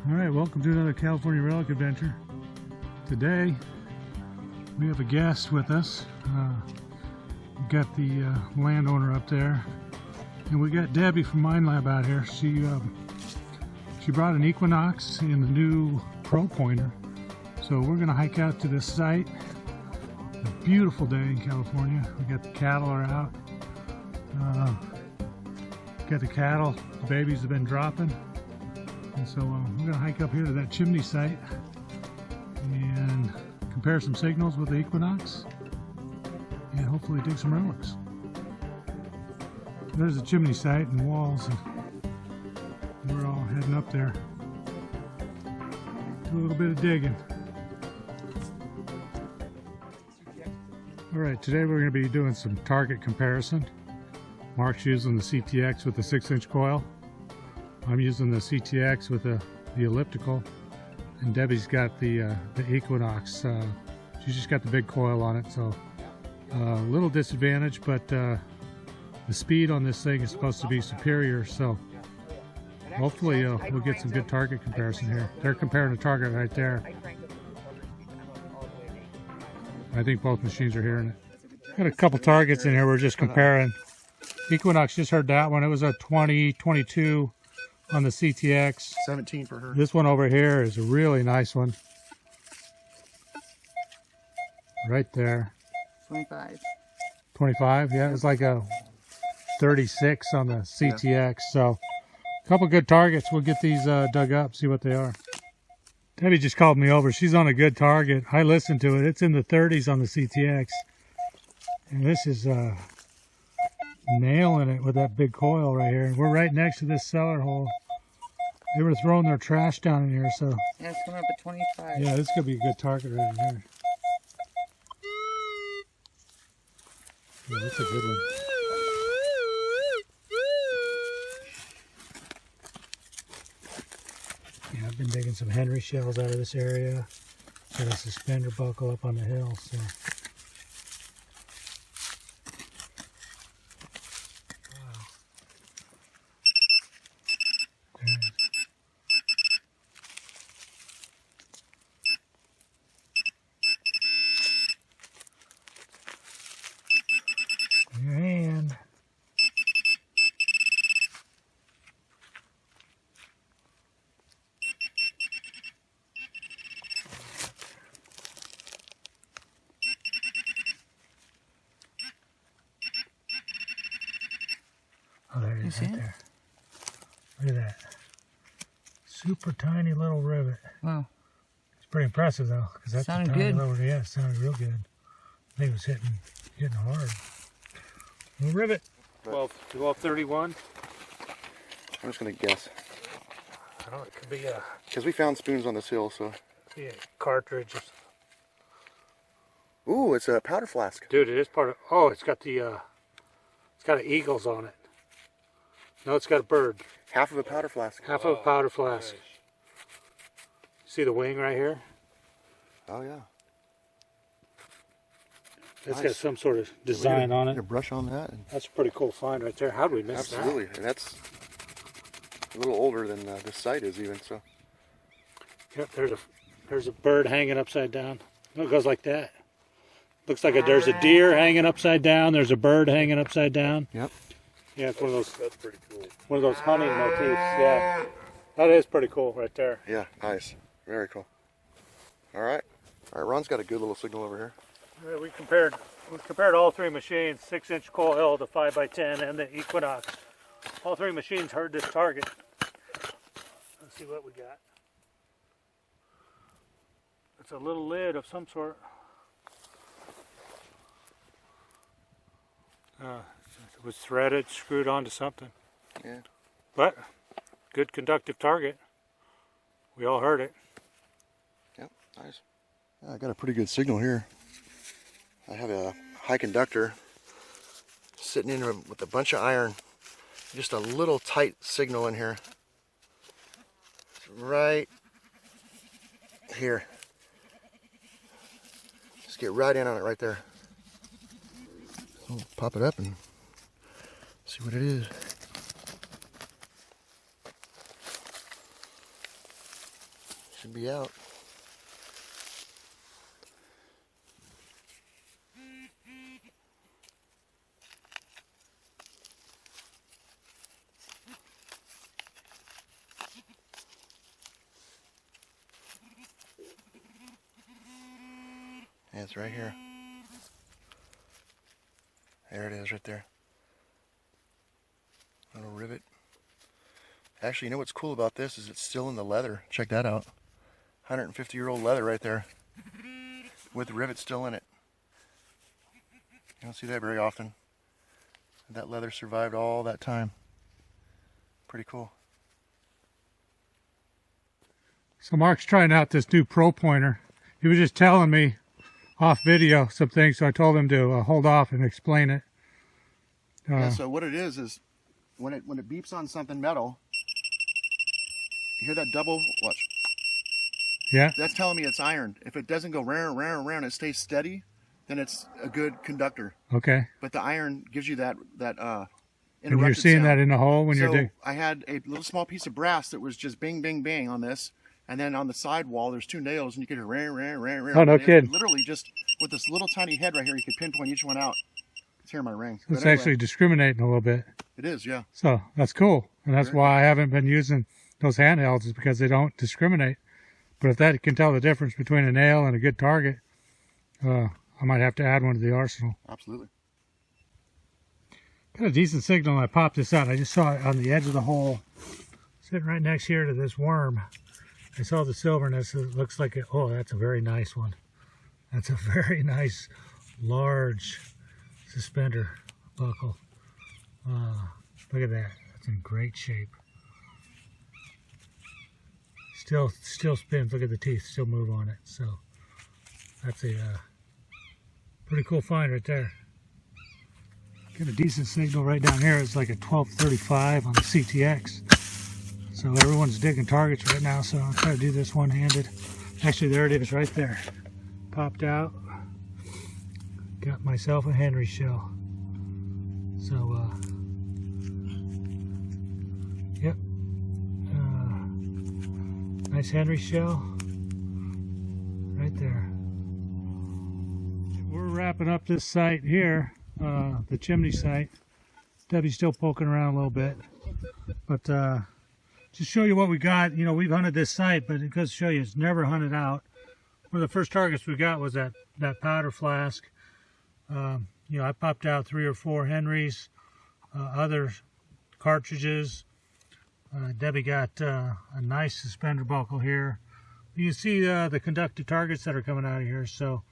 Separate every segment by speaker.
Speaker 1: Alright, welcome to another California Relic Adventure. Today, we have a guest with us. We've got the landowner up there. And we got Debbie from Minelab out here. She brought an Equinox and the new Pro Pointer. So we're going to hike out to this site. A beautiful day in California. We got the cattle are out. Got the cattle, the babies have been dropping. And so we're going to hike up here to that chimney site and compare some signals with the Equinox and hopefully dig some relics. There's the chimney site and walls, and we're all heading up there. Do a little bit of digging. Alright, today we're going to be doing some target comparison. Mark's using the CTX with the 6-inch coil. I'm using the CTX with the elliptical, and Debbie's got the Equinox. She's just got the big coil on it, so a little disadvantage, but the speed on this thing is supposed to be superior, so hopefully we'll get some good target comparison here. They're comparing a target right there. I think both machines are hearing it. Got a couple targets in here we're just comparing. Equinox just heard that one. It was a 20, 22 on the CTX.
Speaker 2: 17 for her.
Speaker 1: This one over here is a really nice one. Right there.
Speaker 3: 25.
Speaker 1: 25, yeah, it's like a 36 on the CTX. So a couple good targets. We'll get these dug up, see what they are. Debbie just called me over. She's on a good target. I listened to it. It's in the 30s on the CTX. And this is nailing it with that big coil right here. We're right next to this cellar hole. They were throwing their trash down in here, so
Speaker 3: Yeah, it's coming up at 25.
Speaker 1: yeah, this is gonna be a good target right in here. Yeah, that's a good one. Yeah, I've been digging some Henry shells out of this area. Got a suspender buckle up on the hill, so. Your hand. Oh, there it is right there. Look at that. Super tiny little rivet.
Speaker 3: Wow.
Speaker 1: It's pretty impressive though, because that's
Speaker 3: Sounded
Speaker 1: a tiny
Speaker 3: good.
Speaker 1: little, yeah, it sounded real good. I think it was hitting hard. Little rivet. 1231.
Speaker 2: I'm just going to guess.
Speaker 1: I don't know, it could be a
Speaker 2: Because we found spoons on this hill, so.
Speaker 1: cartridge.
Speaker 2: Ooh, it's a powder flask.
Speaker 1: Dude, it is part of, oh, it's got eagles on it. No, it's got a bird.
Speaker 2: Half of a powder flask.
Speaker 1: Half of a powder flask. See the wing right here?
Speaker 2: Oh, yeah.
Speaker 1: It's
Speaker 2: Nice.
Speaker 1: got some sort of design on
Speaker 2: Get a
Speaker 1: it.
Speaker 2: brush on that. And
Speaker 1: That's a pretty cool find right there. How'd we miss that?
Speaker 2: absolutely. And that's a little older than this site is even, so.
Speaker 1: Yep, there's a bird hanging upside down. Oh, it goes like that. Looks like there's a deer hanging upside down. There's a bird hanging upside down.
Speaker 2: Yep.
Speaker 1: Yeah, it's one of those. That's pretty cool. One of those hunting motifs. Yeah, that is pretty cool right there.
Speaker 2: Yeah, nice. Very cool. All right. All right, Ron's got a good little signal over here.
Speaker 1: All right, we compared all three machines: 6-inch coil, the 5x10, and the Equinox. All three machines heard this target. Let's see what we got. It's a little lid of some sort. It was threaded, screwed onto something.
Speaker 2: Yeah.
Speaker 1: But good conductive target. We all heard it.
Speaker 2: Yep, nice. Yeah, I got a pretty good signal here. I have a high conductor sitting in with a bunch of iron. Just a little tight signal in here. It's right here. Just get right in on it right there. I'll pop it up and see what it is. should be out. Yeah, it's right here. There it is, right there. Little rivet. Actually, you know what's cool about this is it's still in the leather. Check that out. 150-year-old leather right there, with the rivet still in it. You don't see that very often. That leather survived all that time. Pretty cool.
Speaker 1: So Mark's trying out this new Pro Pointer. He was just telling me off video some things, so I told him to hold off and explain it.
Speaker 2: Yeah, so what it is when it beeps on something metal, you hear that double, watch.
Speaker 1: Yeah.
Speaker 2: That's telling me it's iron. If it doesn't go round, round, round, it stays steady, then it's a good conductor.
Speaker 1: Okay.
Speaker 2: But the iron gives you that
Speaker 1: And you're seeing
Speaker 2: sound.
Speaker 1: that in the hole when you're digging?
Speaker 2: I had a little small piece of brass that was just bing, bing, bing on this. And then on the side wall, there's 2 nails, and you could hear ring, ring, ring, ring.
Speaker 1: Oh, no kidding.
Speaker 2: Literally just with this little tiny head right here, you could pinpoint each one out. It's hearing my ring.
Speaker 1: It's actually discriminating a little bit.
Speaker 2: It is, yeah.
Speaker 1: So that's cool. And that's
Speaker 2: Very
Speaker 1: why I haven't been using those handhelds, is because they don't discriminate. But if that can tell the difference between a nail and a good target, I might have to add one to the arsenal.
Speaker 2: Absolutely.
Speaker 1: Got a decent signal when I popped this out. I just saw it on the edge of the hole, sitting right next here to this worm. I saw the silverness. It looks like oh, that's a very nice one. That's a very nice, large suspender buckle. Look at that. That's in great shape. Still spins. Look at the teeth. Still move on it. So that's a pretty cool find right there. Get a decent signal right down here. It's like a 1235 on the CTX. So everyone's digging targets right now, so I'll try to do this one-handed. Actually, there it is right there. Popped out. Got myself a Henry shell. So, yep. Nice Henry shell. Right there. We're wrapping up this site here, the chimney site. Debbie's still poking around a little bit. But, just show you what we got. You know, we've hunted this site, but it goes to show you it's never hunted out. One of the first targets we got was that powder flask. You know, I popped out 3 or 4 Henrys, other cartridges. Debbie got a nice suspender buckle here. You can see the conductive targets that are coming out of here. So,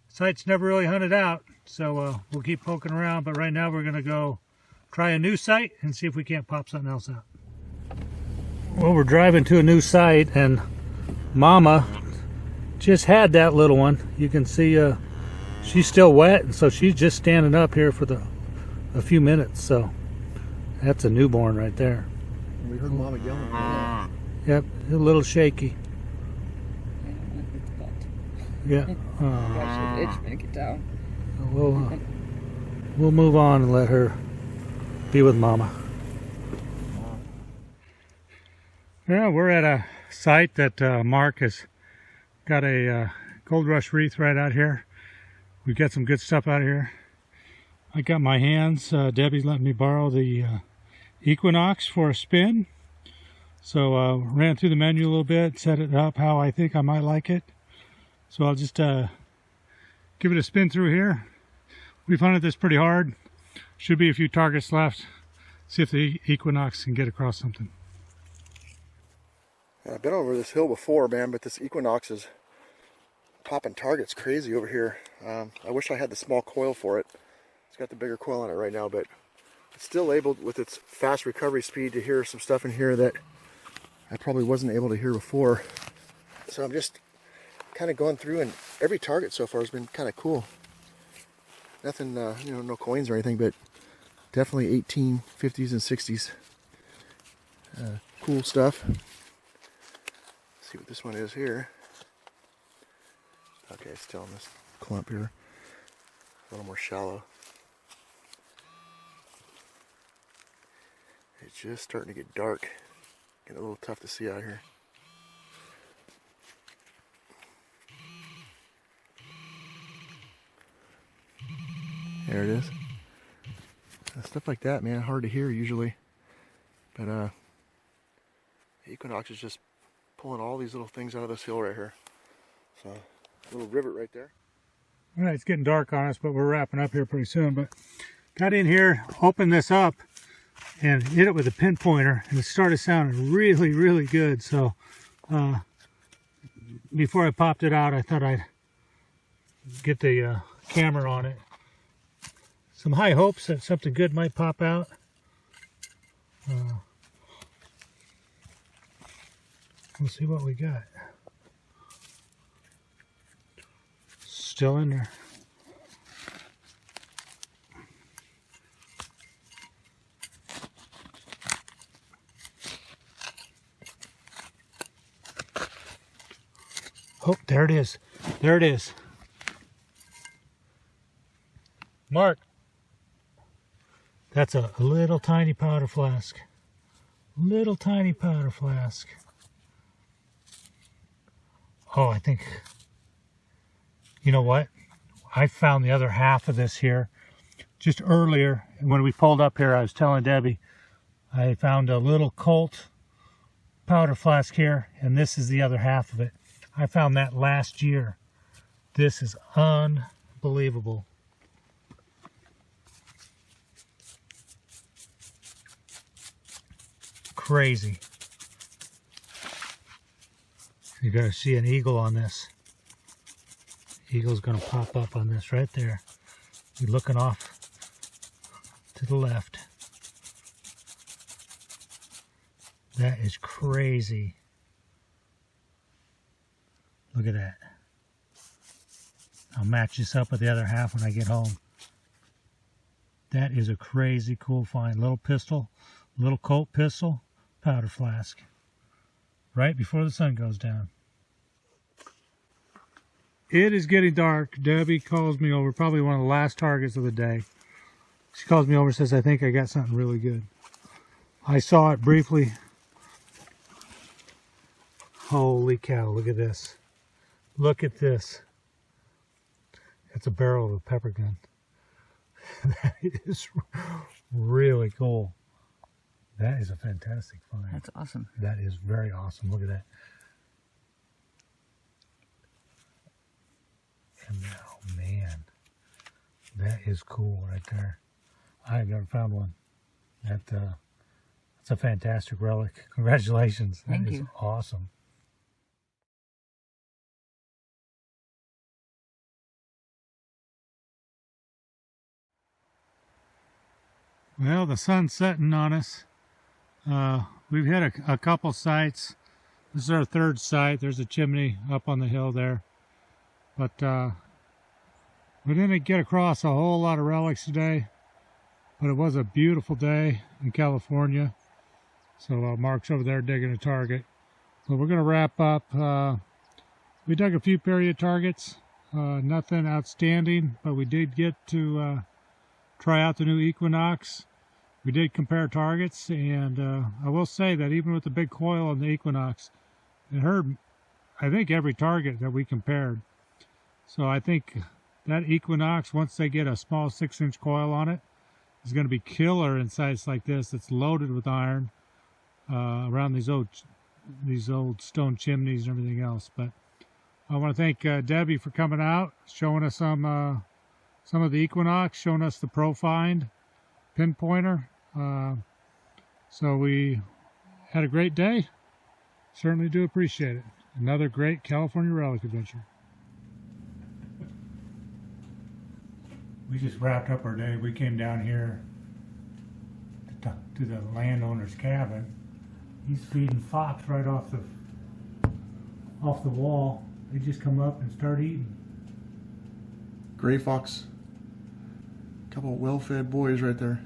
Speaker 1: site's never really hunted out. So we'll keep poking around. But right now we're going to go try a new site and see if we can't pop something else out. Well, we're driving to a new site, and Mama just had that little one. You can see she's still wet, and so she's just standing up here for a few minutes. So that's a newborn right there.
Speaker 2: We heard Mama yelling.
Speaker 1: Yep, a little shaky. Yeah.
Speaker 3: Gosh, it's itching to get down.
Speaker 1: We'll move on and let her be with Mama. Yeah, we're at a site that Mark has got a Gold Rush wreath right out here. We got some good stuff out of here. I got my hands. Debbie's letting me borrow the Equinox for a spin. So ran through the menu a little bit, set it up how I think I might like it. So I'll just give it a spin through here. We've hunted this pretty hard. Should be a few targets left. See if the Equinox can get across something.
Speaker 2: I've been over this hill before, man, but this Equinox is popping targets crazy over here. I wish I had the small coil for it. It's got the bigger coil on it right now, but it's still able, with its fast recovery speed, to hear some stuff in here that I probably wasn't able to hear before. So I'm just kind of going through, and every target so far has been kind of cool. Nothing, you know, no coins or anything, but definitely 1850s and 60s. Cool stuff. See what this one is here. Okay, still in this clump here. A little more shallow. It's just starting to get dark. Getting a little tough to see out here. There it is. Stuff like that, man, hard to hear usually. But Equinox is just pulling all these little things out of this hill right here. So, a little rivet right there.
Speaker 1: All right, it's getting dark on us, but we're wrapping up here pretty soon. But got in here, opened this up, and hit it with a pinpointer, and it started sounding really, really good. So before I popped it out, I thought I'd get the camera on it. Some high hopes that something good might pop out. We'll see what we got. Still in there. Oh, there it is. There it is. Mark. That's a little tiny powder flask. Little tiny powder flask. Oh, I think, you know what? I found the other half of this here just earlier. When we pulled up here, I was telling Debbie, I found a little Colt powder flask here, and this is the other half of it. I found that last year. This is unbelievable. Crazy. You gotta see an eagle on this. Eagle's gonna pop up on this right there. You're looking off to the left. That is crazy. Look at that. I'll match this up with the other half when I get home. That is a crazy cool find. Little pistol, little Colt pistol, powder flask. Right before the sun goes down. It is getting dark. Debbie calls me over, probably one of the last targets of the day. She calls me over and says, I think I got something really good. I saw it briefly. Holy cow, look at this. Look at this. It's a barrel of a pepper gun. That is really cool. That is a fantastic find.
Speaker 3: That's awesome.
Speaker 1: That is very awesome. Look at that. And oh man, that is cool right there. I've never found one. That's a fantastic relic. Congratulations. That
Speaker 3: Thank
Speaker 1: is
Speaker 3: you.
Speaker 1: Awesome. Well, the sun's setting on us. We've hit a couple sites. This is our third site. There's a chimney up on the hill there. But we didn't get across a whole lot of relics today. But it was a beautiful day in California. So Mark's over there digging a target. So we're going to wrap up. We dug a few period targets. Nothing outstanding. But we did get to try out the new Equinox. We did compare targets, and I will say that even with the big coil on the Equinox, it hurt, I think, every target that we compared. So I think that Equinox, once they get a small 6-inch coil on it, is going to be killer in sites like this. It's loaded with iron around these old stone chimneys and everything else. But I want to thank Debbie for coming out, showing us some of the Equinox, showing us the Pro Find pinpointer. So we had a great day. Certainly do appreciate it. Another great California Relic Adventure. We just wrapped up our day. We came down here to the landowner's cabin. He's feeding fox right off the wall. They just come up and start eating.
Speaker 2: Gray fox. Couple well-fed boys right there.